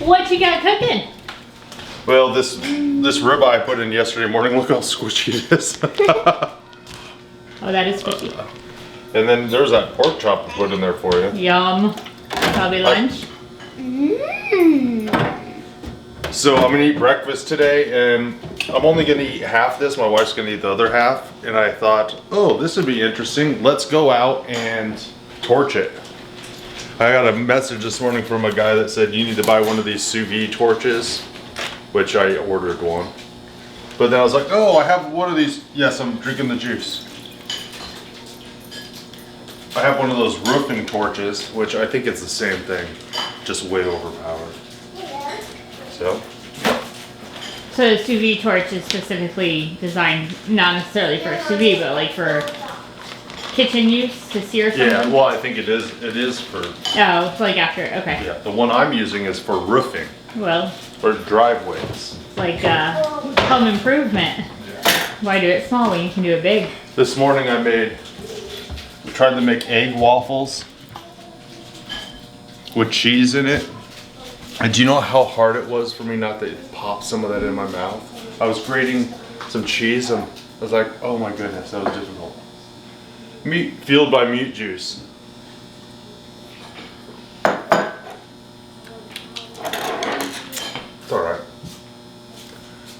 What you got cooking? Well, this ribeye I put in yesterday morning, look how squishy it is. Oh, that is squishy. And then there's that pork chop I put in there for you. Yum. Probably lunch. So I'm gonna eat breakfast today, and I'm only gonna eat half this. My wife's gonna eat the other half. And I thought, oh, this would be interesting. Let's go out and torch it. I got a message this morning from a guy that said you need to buy one of these sous vide torches, which I ordered one. But then I was like, oh, I have one of these. Yes, I'm drinking the juice. I have one of those roofing torches, which I think it's the same thing, just way overpowered. So the sous vide torch is specifically designed not necessarily for sous vide, but like for kitchen use to sear something? yeah, well, I think it is for. Oh, it's like after, okay. Yeah, the one I'm using is for roofing, Well, for driveways. it's like home improvement. Why do it small when you can do it big? This morning I tried to make egg waffles with cheese in it. And do you know how hard it was for me not to pop some of that in my mouth? I was grating some cheese and I was like, oh my goodness, that was difficult. Meat fueled by meat juice. It's alright.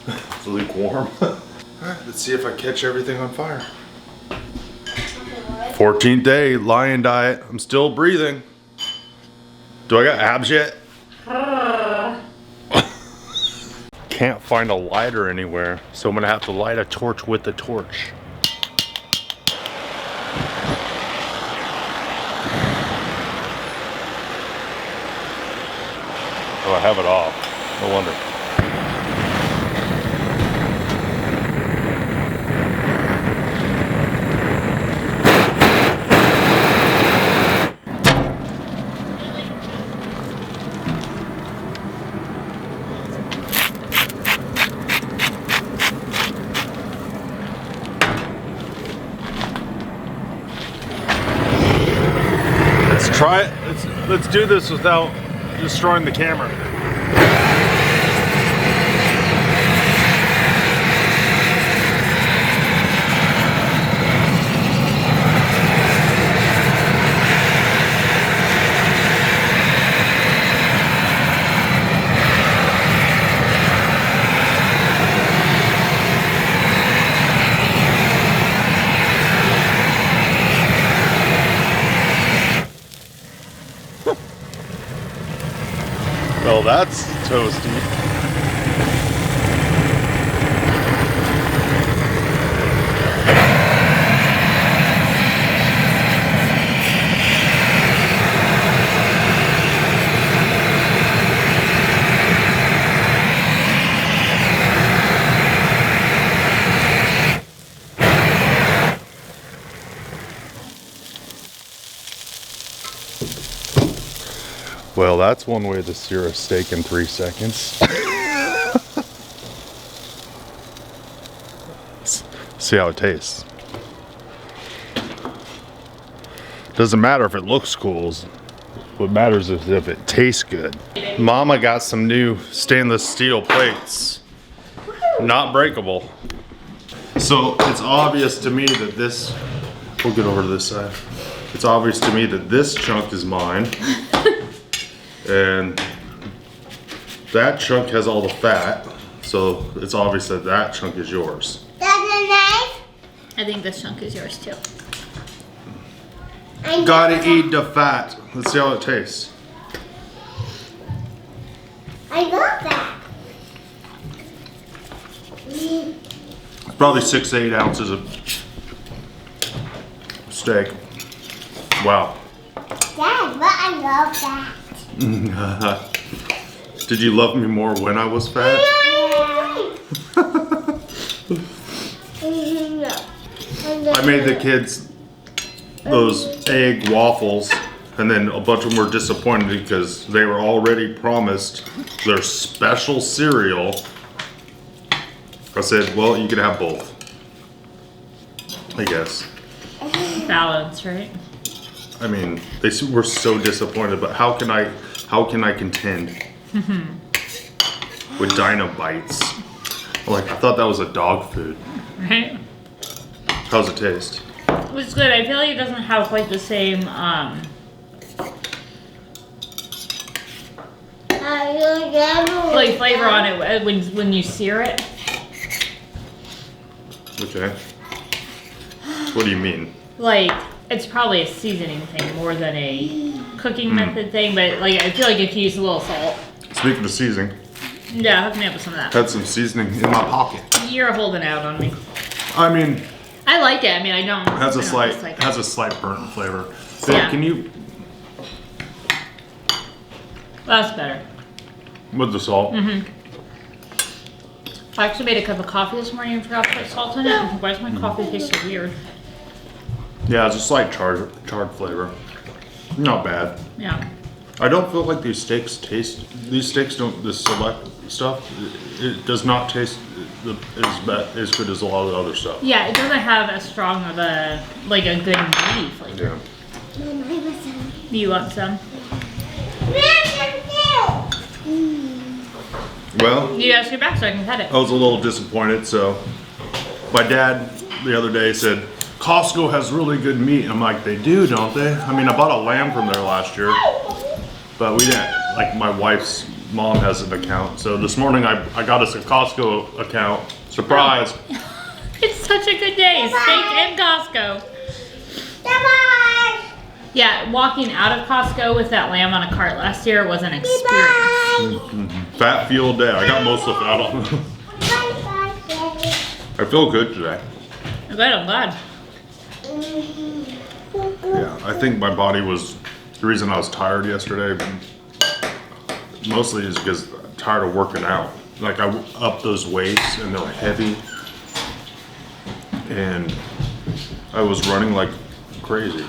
It's lukewarm. Alright, let's see if I catch everything on fire. 14th day, lion diet. I'm still breathing. Do I got abs yet? Can't find a lighter anywhere, so I'm gonna have to light a torch with the torch. Oh, I have it off. No wonder. Try it. Let's do this without destroying the camera. Well, that's toasty. Well, that's one way to sear a steak in 3 seconds. See how it tastes. Doesn't matter if it looks cool. What matters is if it tastes good. Mama got some new stainless steel plates. Not breakable. So it's obvious to me that this, we'll get over to this side. It's obvious to me that this chunk is mine. And that chunk has all the fat, so it's obvious that that chunk is yours. That's a knife? I think this chunk is yours too. Gotta eat the fat. Let's see how it tastes. I love that. It's probably 6 to 8 ounces of steak. Wow. Dad, but I love that. Did you love me more when I was fat? I made the kids those egg waffles, and then a bunch of them were disappointed because they were already promised their special cereal. I said, well, you can have both, I guess. Balance, right? I mean, they were so disappointed, but how can I contend? with dino bites. Like, I thought that was a dog food. Right? How's it taste? It was good. I feel like it doesn't have quite the same, like flavor on it when you sear it. Okay. What do you mean? Like, it's probably a seasoning thing more than a cooking method thing, but like I feel like if you use a little salt. Speaking of seasoning, Yeah, hook me up with some of that. had some seasoning in my pocket. You're holding out on me. I mean, I like it. I mean, I don't. has a I don't slight dislike it. has a slight burnt flavor. Babe, Yeah. can you That's better. with the salt? I actually made a cup of coffee this morning and forgot to put salt in it. Why does my coffee taste so weird? Yeah, it's a slight charred flavor. Not bad. Yeah. I don't feel like these steaks don't, the select stuff, it does not taste as good as a lot of the other stuff. Yeah, it doesn't have as strong of a, like a good meaty flavor. Yeah. You want some? Well, You guys get back so I can cut it. I was a little disappointed, so my dad the other day said, Costco has really good meat. I'm like, they do, don't they? I mean, I bought a lamb from there last year, but we didn't, like my wife's mom has an account. So this morning I got us a Costco account. Surprise. It's such a good day. Steak and Costco. Bye-bye. Yeah, walking out of Costco with that lamb on a cart last year was an experience. Fat fueled day. I got most of the fat on. I feel good today. I'm good, I'm glad. Yeah, I think my body was, the reason I was tired yesterday, mostly is because I'm tired of working out. Like I upped those weights and they're heavy. And I was running like crazy.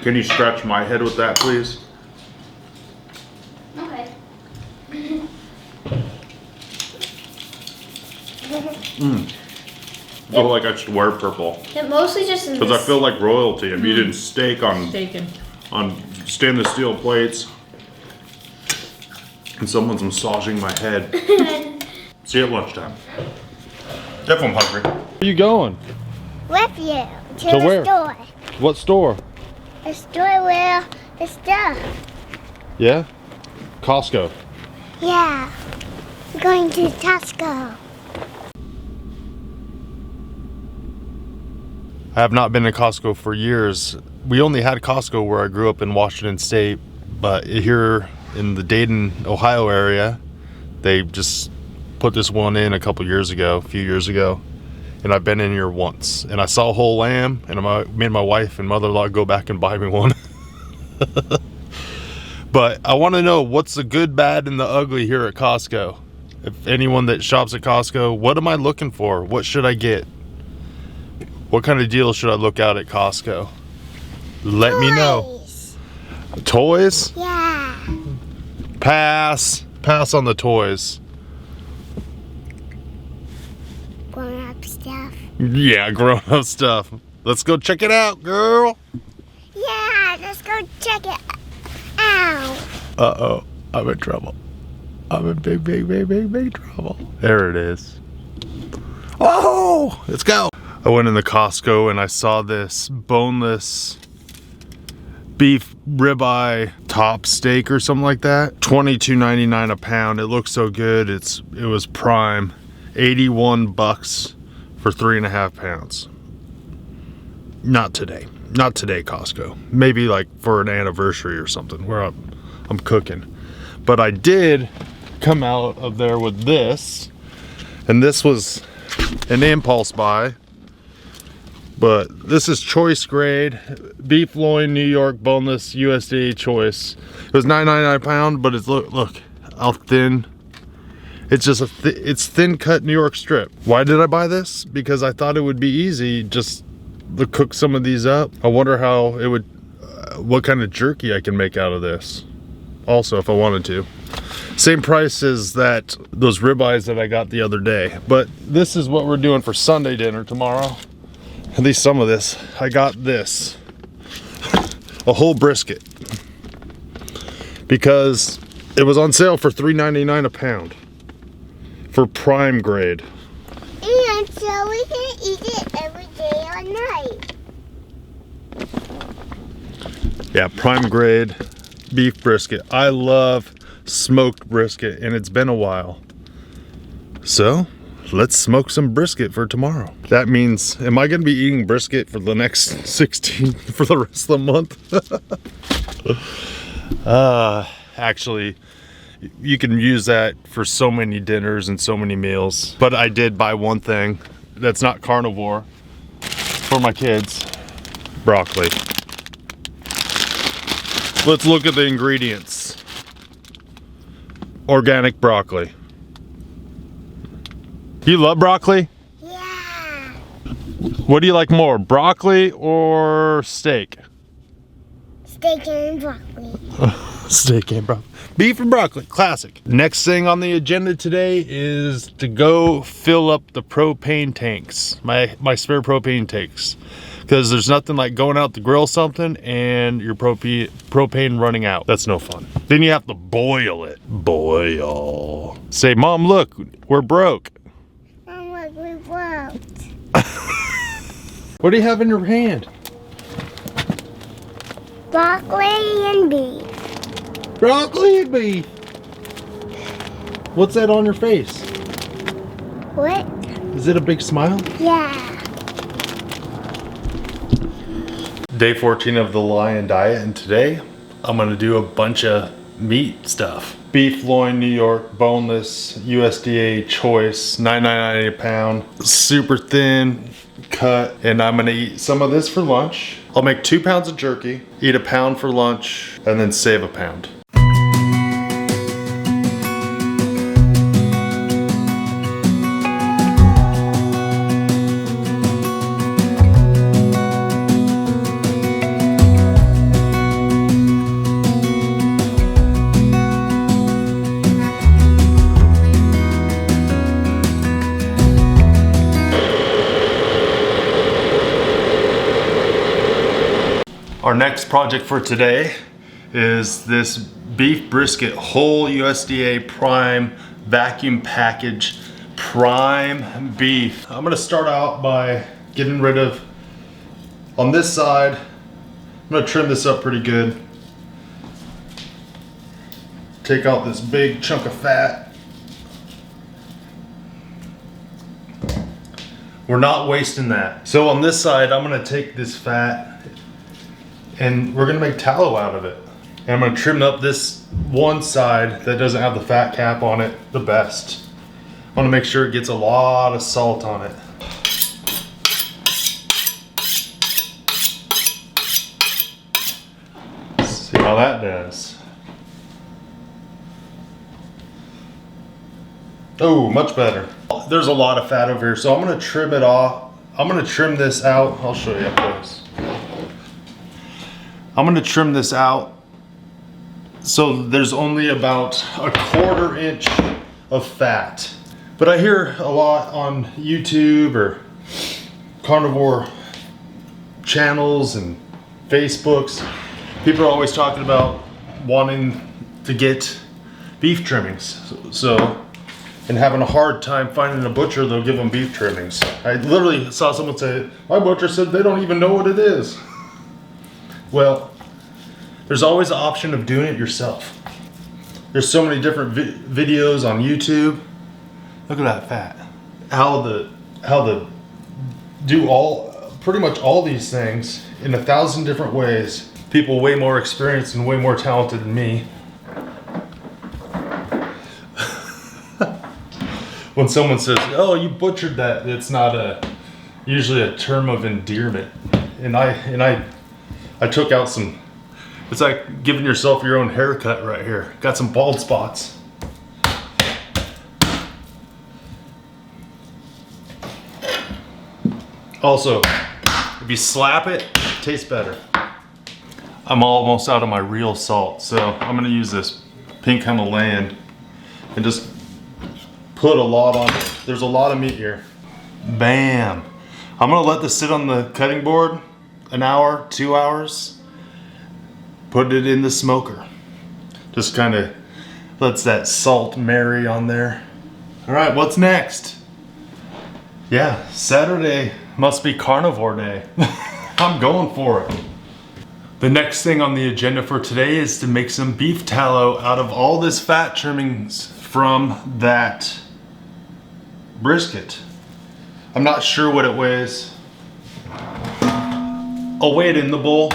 Can you scratch my head with that, please? Okay. I feel like I should wear purple. It mostly just in Because I feel like royalty. I'm eating steak on Bacon. stainless steel plates. And someone's massaging my head. See you at lunchtime. If I'm hungry. Where are you going? with you to To the where? store. What store? The store where the stuff. Yeah? Costco. Yeah. We're going to Costco. I have not been to Costco for years. We only had Costco where I grew up in Washington State, but here in the Dayton, Ohio area, they just put this one in a few years ago, and I've been in here once. And I saw a whole lamb, and me and my wife and mother-in-law go back and buy me one. But I want to know what's the good, bad, and the ugly here at Costco. If anyone that shops at Costco, what am I looking for? What should I get? What kind of deals should I look out at Costco? Let me know. Toys. Toys? Yeah. Pass. Pass on the toys. Grown up stuff. Yeah, grown-up stuff. Let's go check it out, girl. Yeah, let's go check it out. Uh-oh, I'm in trouble. I'm in big trouble. There it is. Oh, let's go. I went in the Costco and I saw this boneless beef ribeye top steak or something like that. $22.99 a pound. It looks so good. It was prime. $81 for 3.5 pounds. Not today. Not today, Costco. Maybe like for an anniversary or something where I'm cooking. But I did come out of there with this, and this was an impulse buy. But this is choice grade beef loin New York boneless USDA choice. It was $9.99 a pound, but it's look how thin. It's just it's thin cut New York strip. Why did I buy this? Because I thought it would be easy just to cook some of these up. I wonder how it would, what kind of jerky I can make out of this. Also, if I wanted to. Same price as those ribeyes that I got the other day. But this is what we're doing for Sunday dinner tomorrow. At least some of this. I got this. A whole brisket. Because It was on sale for $3.99 a pound for prime grade. And so we can eat it every day or night. Yeah, prime grade beef brisket. I love smoked brisket, and it's been a while. So let's smoke some brisket for tomorrow. That means, am I gonna be eating brisket for the next 16, for the rest of the month? Actually, you can use that for so many dinners and so many meals. But I did buy one thing that's not carnivore for my kids: broccoli. Let's look at the ingredients. Organic broccoli. You love broccoli? Yeah. What do you like more, broccoli or steak? Steak and broccoli. Steak and broccoli. Beef and broccoli, classic. Next thing on the agenda today is to go fill up the propane tanks, my spare propane tanks. Because there's nothing like going out to grill something and your propane running out. That's no fun. Then you have to boil it. Boil. Say, Mom, look, we're broke. I'm like, we broke. What do you have in your hand? Broccoli and beef. Broccoli and beef. What's that on your face? What? Is it a big smile? Yeah. Day 14 of the Lion Diet, and today I'm gonna do a bunch of meat stuff. Beef loin, New York, boneless, USDA choice, $9.99 a pound, super thin cut, and I'm gonna eat some of this for lunch. I'll make 2 pounds of jerky, eat a pound for lunch, and then save a pound. Our next project for today is this beef brisket, whole USDA prime vacuum package prime beef. I'm gonna start out by getting rid of, on this side, I'm gonna trim this up pretty good. Take out this big chunk of fat. We're not wasting that. So on this side, I'm gonna take this fat and we're gonna make tallow out of it. And I'm gonna trim up this one side that doesn't have the fat cap on it the best. I wanna make sure it gets a lot of salt on it. See how that does. Oh, much better. There's a lot of fat over here, so I'm gonna trim it off. I'm gonna trim this out. I'll show you up close. I'm gonna trim this out so there's only about 1/4 inch of fat. But I hear a lot on YouTube or carnivore channels and Facebooks, people are always talking about wanting to get beef trimmings. And having a hard time finding a butcher that'll give them beef trimmings. I literally saw someone say, my butcher said they don't even know what it is. Well, there's always the option of doing it yourself. There's so many different videos on YouTube. Look at that fat. How to do pretty much all these things in 1,000 different ways. People way more experienced and way more talented than me. When someone says, oh, you butchered that, it's not usually a term of endearment. And I took out some, it's like giving yourself your own haircut right here. Got some bald spots. Also, if you slap it, it tastes better. I'm almost out of my real salt, so I'm gonna use this pink Himalayan and just put a lot on it. There's a lot of meat here. Bam. I'm gonna let this sit on the cutting board an hour, 2 hours. Put it in the smoker. Just kind of, Lets that salt marry on there. All right, what's next? Yeah, Saturday must be carnivore day. I'm going for it. The next thing on the agenda for today is to make some beef tallow out of all this fat trimmings from that brisket. I'm not sure what it weighs. I'll weigh it in the bowl.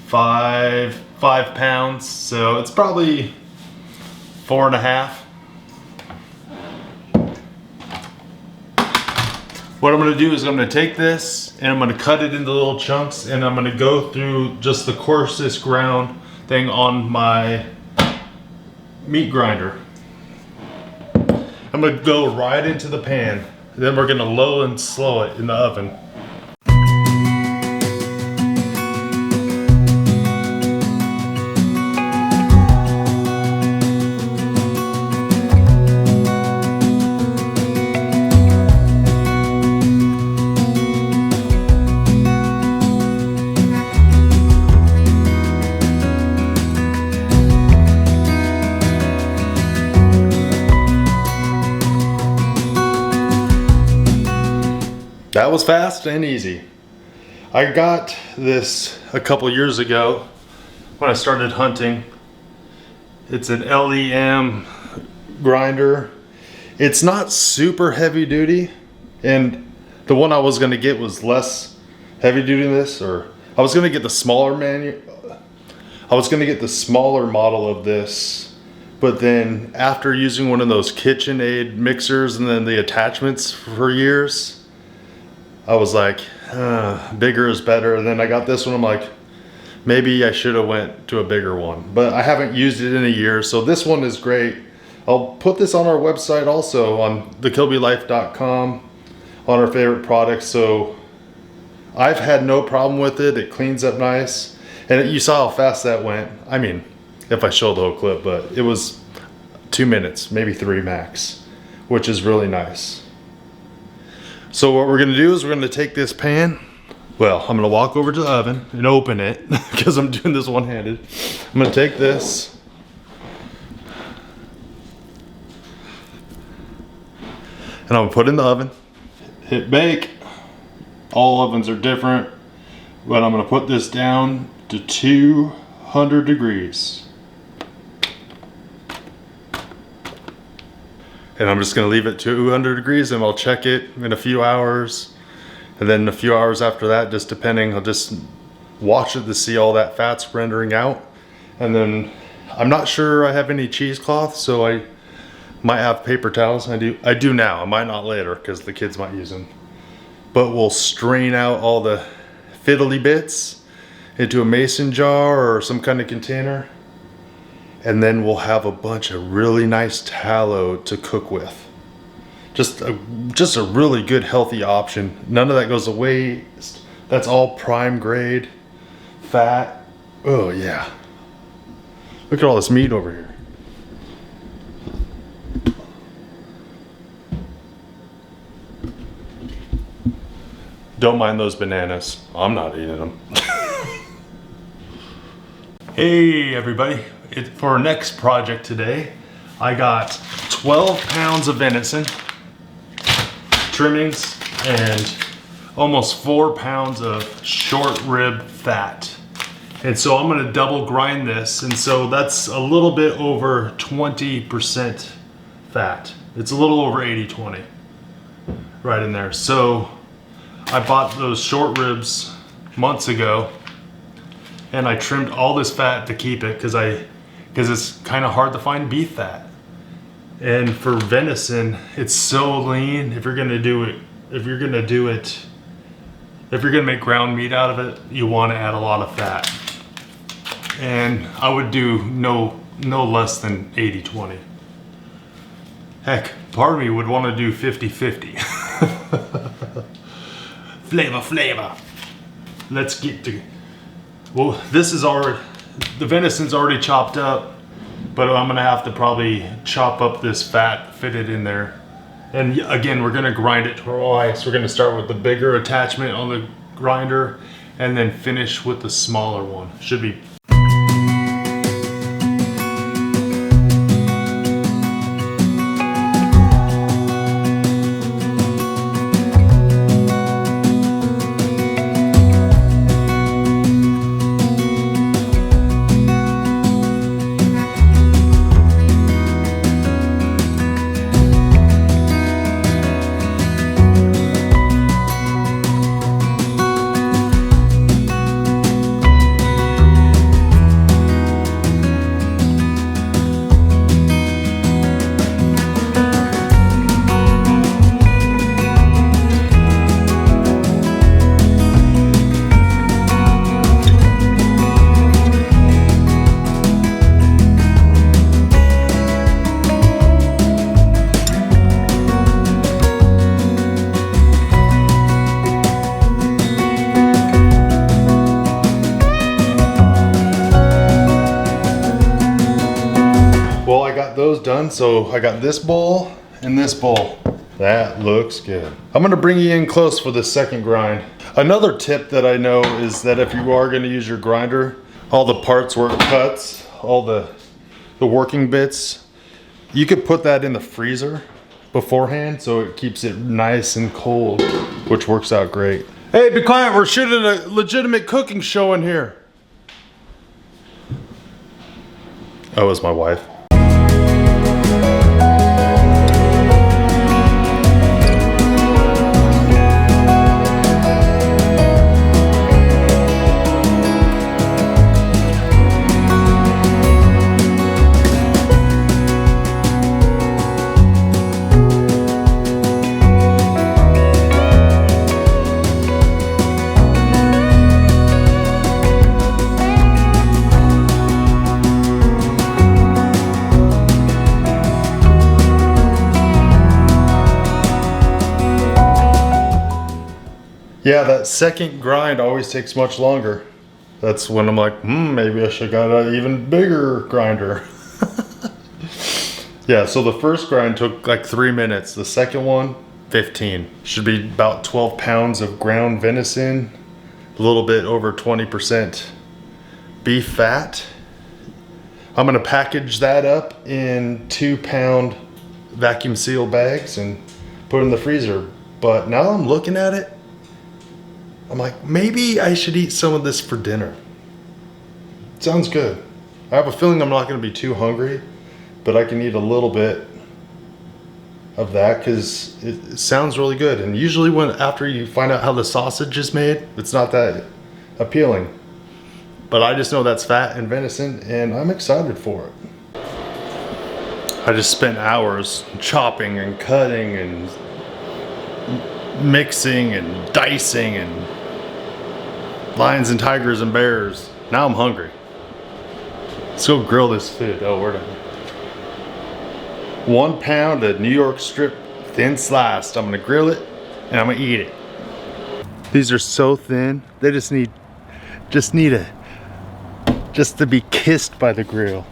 Five pounds, so it's probably 4.5. What I'm gonna do is I'm gonna take this and I'm gonna cut it into little chunks, and I'm gonna go through just the coarsest ground thing on my meat grinder. I'm gonna go right into the pan. Then we're gonna low and slow it in the oven. That was fast and easy. I got this a couple years ago when I started hunting. It's an LEM grinder. It's not super heavy duty, and the one I was gonna get was less heavy duty than this, or I was gonna get the smaller model of this, but then after using one of those KitchenAid mixers and then the attachments for years, I was like, bigger is better. And then I got this one. I'm like, maybe I should have went to a bigger one, but I haven't used it in a year. So this one is great. I'll put this on our website also on thekilbylife.com on our favorite products. So I've had no problem with it. It cleans up nice. And you saw how fast that went. I mean, if I show the whole clip, but it was 2 minutes, maybe 3 max, which is really nice. So what we're gonna do is we're gonna take this pan. Well, I'm gonna walk over to the oven and open it because I'm doing this one-handed. I'm gonna take this. And I'm gonna put it in the oven. Hit bake. All ovens are different, but I'm gonna put this down to 200 degrees. And I'm just gonna leave it 200 degrees and I'll check it in a few hours. And then a few hours after that, just depending, I'll just watch it to see all that fat's rendering out. And then I'm not sure I have any cheesecloth, so I might have paper towels. I do now, I might not later because the kids might use them. But we'll strain out all the fiddly bits into a mason jar or some kind of container. And then we'll have a bunch of really nice tallow to cook with. Just a really good healthy option. None of that goes to waste. That's all prime grade fat. Oh yeah. Look at all this meat over here. Don't mind those bananas. I'm not eating them. Hey everybody. For our next project today, I got 12 pounds of venison trimmings and almost 4 pounds of short rib fat. And so I'm gonna double grind this, and so that's a little bit over 20% fat. It's a little over 80-20 right in there. So I bought those short ribs months ago, and I trimmed all this fat to keep it because it's kind of hard to find beef fat. And for venison, it's so lean. If you're gonna make ground meat out of it, you want to add a lot of fat. And I would do no less than 80-20. Heck, part of me would want to do 50-50. Flavor. Let's get to. Well, the venison's already chopped up, but I'm gonna have to probably chop up this fat, fit it in there. And again, we're gonna grind it twice. We're gonna start with the bigger attachment on the grinder, and then finish with the smaller one. Should be. Well, I got those done, so I got this bowl and this bowl. That looks good. I'm gonna bring you in close for the second grind. Another tip that I know is that if you are gonna use your grinder, all the parts where it cuts, all the working bits, you could put that in the freezer beforehand so it keeps it nice and cold, which works out great. Hey, be quiet, we're shooting a legitimate cooking show in here. Oh, it's my wife. Yeah, that second grind always takes much longer. That's when I'm like, maybe I should have got an even bigger grinder. Yeah, so the first grind took like 3 minutes. The second one, 15. Should be about 12 pounds of ground venison, a little bit over 20% beef fat. I'm gonna package that up in 2-pound vacuum seal bags and put it in the freezer. But now I'm looking at it, I'm like, maybe I should eat some of this for dinner. Sounds good. I have a feeling I'm not gonna be too hungry, but I can eat a little bit of that because it sounds really good. And usually after you find out how the sausage is made, it's not that appealing. But I just know that's fat and venison and I'm excited for it. I just spent hours chopping and cutting and mixing and dicing and lions and tigers and bears. Now I'm hungry. Let's go grill this food. Oh, we're done. 1 pound of New York strip thin sliced. I'm gonna grill it and I'm gonna eat it. These are so thin. They just need to be kissed by the grill.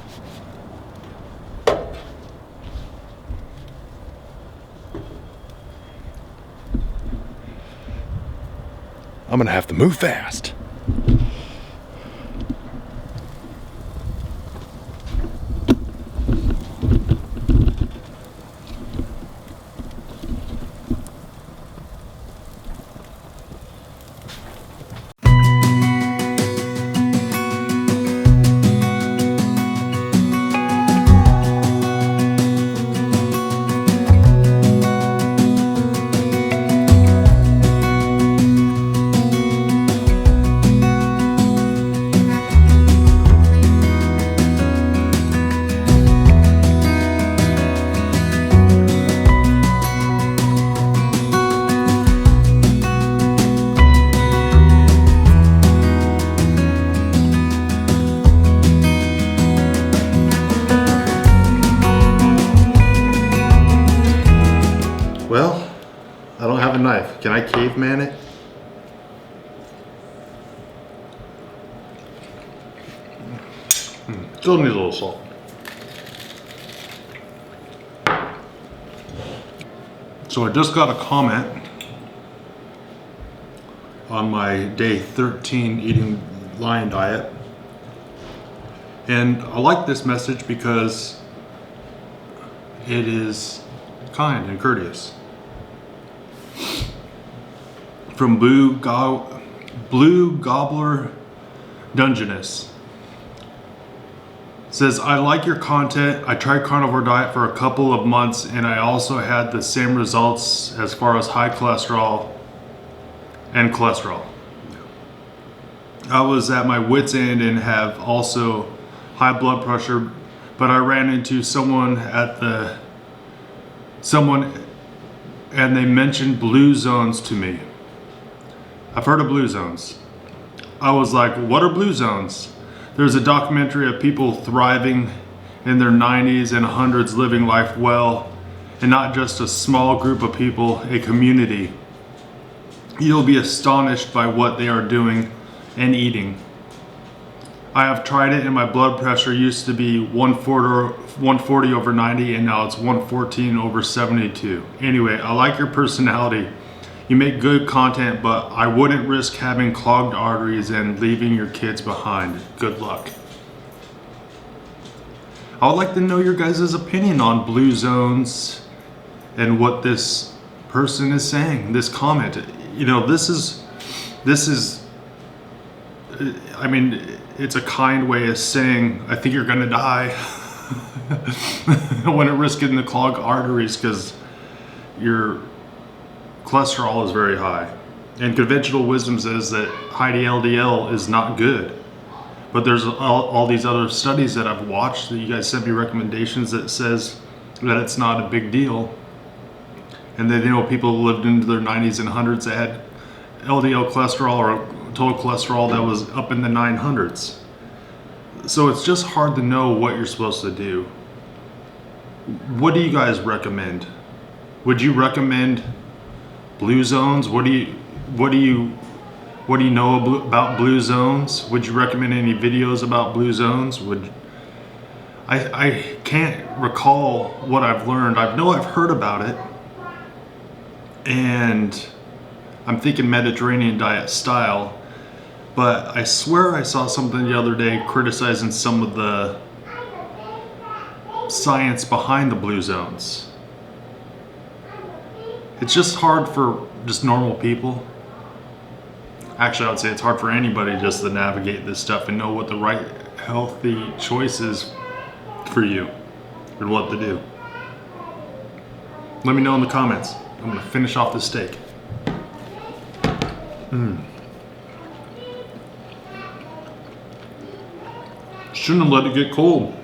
I'm gonna have to move fast. Well, I don't have a knife. Can I caveman it? Still needs a little salt. So I just got a comment on my day 13 eating lion diet. And I like this message because it is kind and courteous. From Blue Gobbler Dungeness. Says, I like your content. I tried carnivore diet for a couple of months and I also had the same results as far as high cholesterol and cholesterol. I was at my wit's end and have also high blood pressure, but I ran into someone and they mentioned blue zones to me. I've heard of blue zones. I was like, what are blue zones? There's a documentary of people thriving in their 90s and 100s, living life well, and not just a small group of people, a community. You'll be astonished by what they are doing and eating. I have tried it and my blood pressure used to be 140 over 90 and now it's 114 over 72. Anyway, I like your personality. You make good content, but I wouldn't risk having clogged arteries and leaving your kids behind. Good luck. I would like to know your guys' opinion on blue zones and what this person is saying, this comment. You know, this is, I mean, it's a kind way of saying, I think you're gonna die. I wouldn't risk getting the clogged arteries because your cholesterol is very high. And conventional wisdom says that high LDL is not good. But there's all these other studies that I've watched that you guys sent me recommendations that says that it's not a big deal. And then, you know, people who lived into their 90s and 100s that had LDL cholesterol or total cholesterol that was up in the 900s. So it's just hard to know what you're supposed to do. What do you guys recommend? Would you recommend blue zones? What do you know about blue zones? Would you recommend any videos about blue zones? I can't recall what I've learned. I know I've heard about it, and I'm thinking Mediterranean diet style, but I swear I saw something the other day criticizing some of the science behind the blue zones. It's just hard for just normal people. Actually, I would say it's hard for anybody just to navigate this stuff and know what the right healthy choice is for you and what to do. Let me know in the comments. I'm gonna finish off the steak. Shouldn't have let it get cold.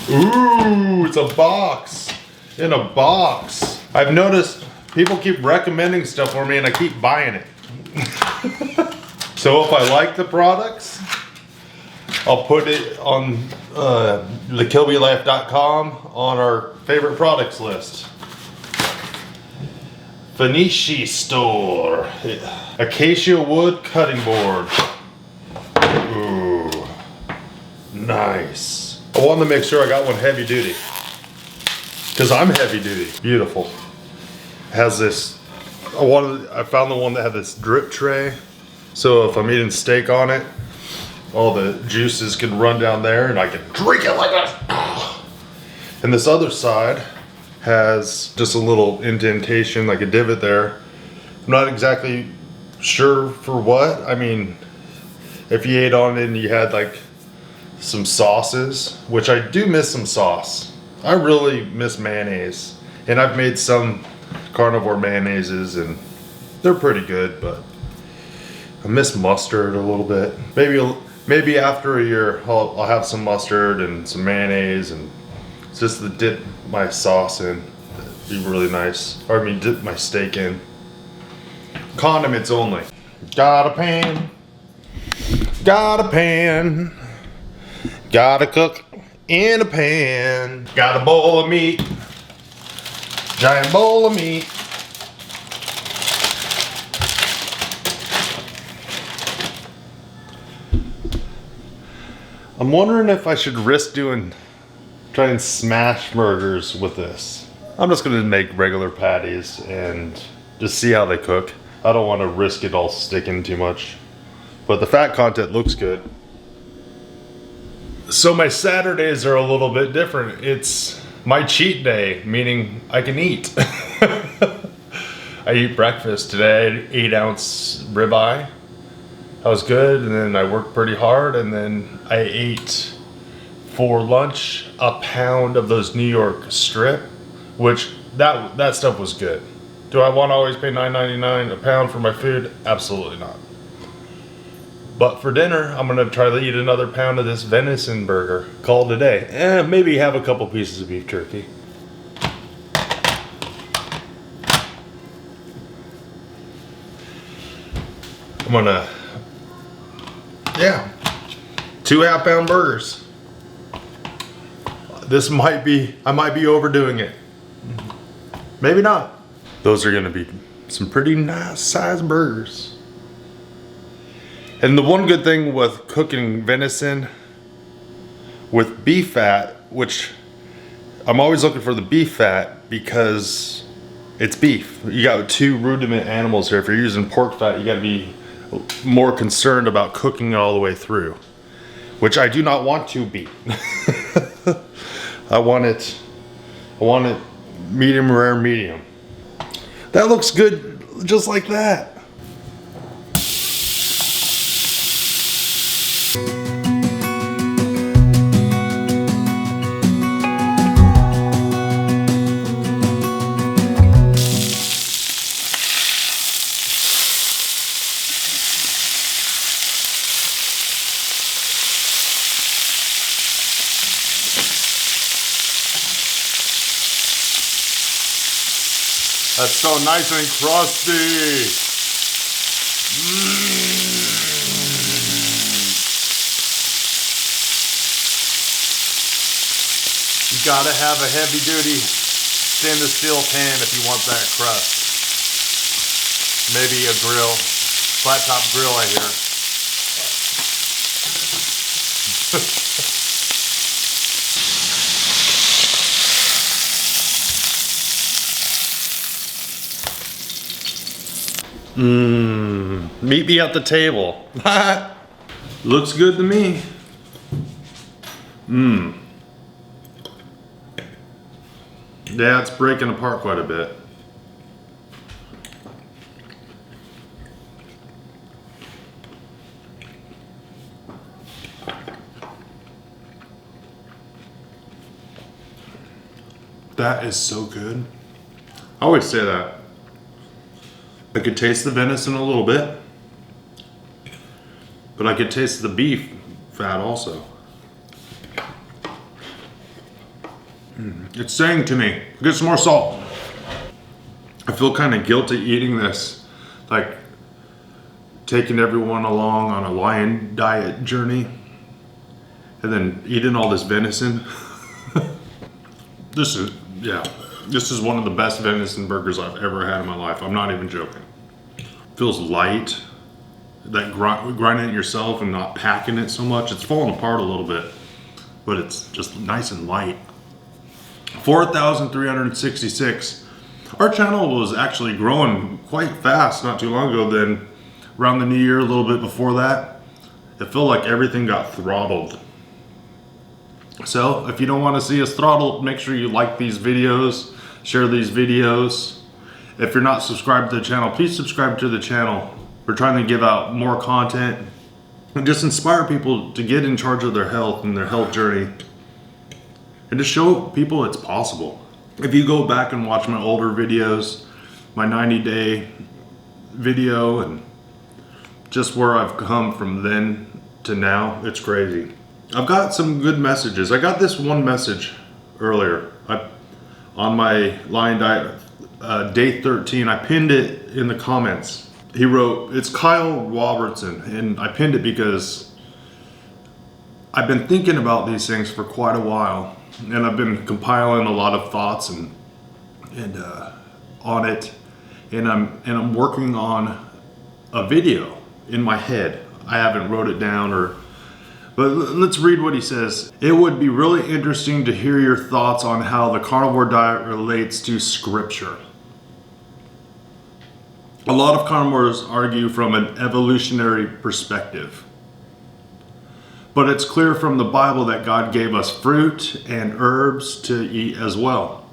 Ooh, it's a box. In a box. I've noticed people keep recommending stuff for me and I keep buying it. So if I like the products, I'll put it on thekilbylife.com on our favorite products list. Venetian store. Acacia wood cutting board. Ooh, nice. I wanted to make sure I got one heavy duty, because I'm heavy duty. Beautiful. Has this, I found the one that had this drip tray, so if I'm eating steak on it, all the juices can run down there and I can drink it like that. And this other side has just a little indentation, like a divot there. I'm not exactly sure for what. I mean, if you ate on it and you had like some sauces, which I do miss some sauce. I really miss mayonnaise. And I've made some carnivore mayonnaises and they're pretty good, but I miss mustard a little bit. Maybe after a year I'll have some mustard and some mayonnaise, and it's just to dip my sauce in. That'd be really nice. Or I mean, dip my steak in. Condiments only. Got a pan. Got a pan. Gotta cook in a pan. Got a bowl of meat. Giant bowl of meat. I'm wondering if I should risk trying smash burgers with this. I'm just gonna make regular patties and just see how they cook. I don't want to risk it all sticking too much. But the fat content looks good. So my Saturdays are a little bit different. It's my cheat day, meaning I can eat. I eat breakfast today. I had 8-ounce ribeye. That was good, and then I worked pretty hard, and then I ate for lunch a pound of those New York strip, which that stuff was good. Do I want to always pay $9.99 a pound for my food? Absolutely not. But for dinner, I'm gonna try to eat another pound of this venison burger. Call it a day. Maybe have a couple pieces of beef jerky. I'm gonna, yeah, 2 half-pound burgers. This might be, I might be overdoing it. Maybe not. Those are gonna be some pretty nice sized burgers. And the one good thing with cooking venison with beef fat, which I'm always looking for the beef fat because it's beef. You got 2 rudiment animals here. If you're using pork fat, you gotta be more concerned about cooking it all the way through, which I do not want to be. I want it medium rare, medium. That looks good just like that. That's so nice and crusty. You gotta have a heavy duty stainless steel pan if you want that crust. Maybe a grill, flat top grill I hear. Meet me at the table. Looks good to me. Yeah, it's breaking apart quite a bit. That is so good. I always say that. I could taste the venison a little bit, but I could taste the beef fat also. It's saying to me, get some more salt. I feel kind of guilty eating this, like taking everyone along on a lion diet journey and then eating all this venison. This is one of the best venison burgers I've ever had in my life. I'm not even joking. Feels light. That grinding it yourself and not packing it so much. It's falling apart a little bit, but it's just nice and light. 4,366. Our channel was actually growing quite fast not too long ago. Then around the new year, a little bit before that, it felt like everything got throttled. So if you don't want to see us throttled, make sure you like these videos, share these videos. If you're not subscribed to the channel, please subscribe to the channel. We're trying to give out more content and just inspire people to get in charge of their health and their health journey and to show people it's possible. If you go back and watch my older videos, my 90-day video and just where I've come from then to now, it's crazy. I've got some good messages. I got this one message earlier on my lion diet day 13. I pinned it in the comments. He wrote, it's Kyle Robertson, and I pinned it because I've been thinking about these things for quite a while, and I've been compiling a lot of thoughts and on it, and I'm working on a video in my head. I haven't wrote it down but let's read what he says. It would be really interesting to hear your thoughts on how the carnivore diet relates to scripture. A lot of carnivores argue from an evolutionary perspective. But it's clear from the Bible that God gave us fruit and herbs to eat as well.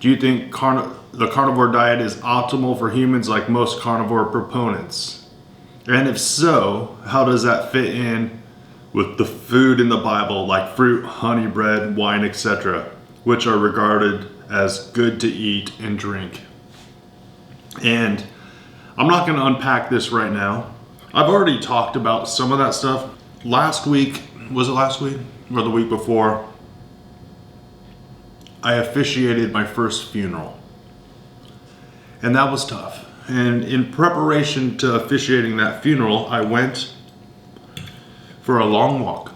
Do you think the carnivore diet is optimal for humans like most carnivore proponents? And if so, how does that fit in with the food in the Bible like fruit, honey, bread, wine, etc., which are regarded as good to eat and drink? And I'm not going to unpack this right now. I've already talked about some of that stuff. Last week, was it last week or the week before? I officiated my first funeral. And that was tough. And in preparation to officiating that funeral, I went for a long walk.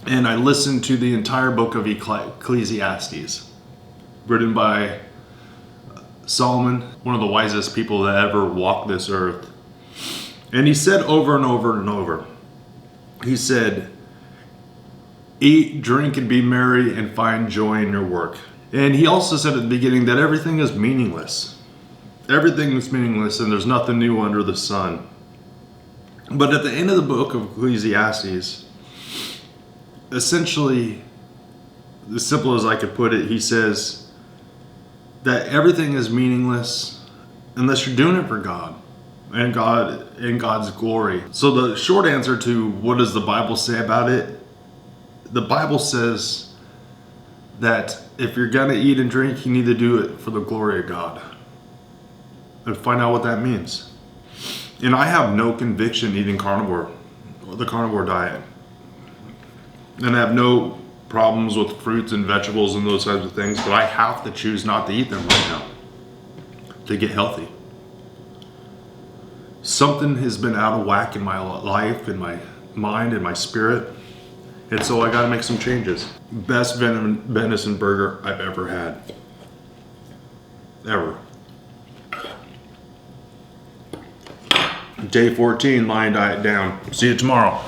And I listened to the entire book of Ecclesiastes, written by Solomon, one of the wisest people that ever walked this earth. And he said over and over and over, he said, eat, drink, and be merry, and find joy in your work. And he also said at the beginning that everything is meaningless. Everything is meaningless, and there's nothing new under the sun. But at the end of the book of Ecclesiastes, essentially, as simple as I could put it, he says that everything is meaningless unless you're doing it for God and God's glory. So the short answer to what does the Bible say about it, the Bible says that if you're gonna eat and drink, you need to do it for the glory of God. And find out what that means. And I have no conviction eating carnivore, the carnivore diet. And I have no problems with fruits and vegetables and those types of things, but I have to choose not to eat them right now to get healthy. Something has been out of whack in my life, in my mind, in my spirit, and so I gotta make some changes. Best venison burger I've ever had. Ever. Day 14, lion diet down. See you tomorrow.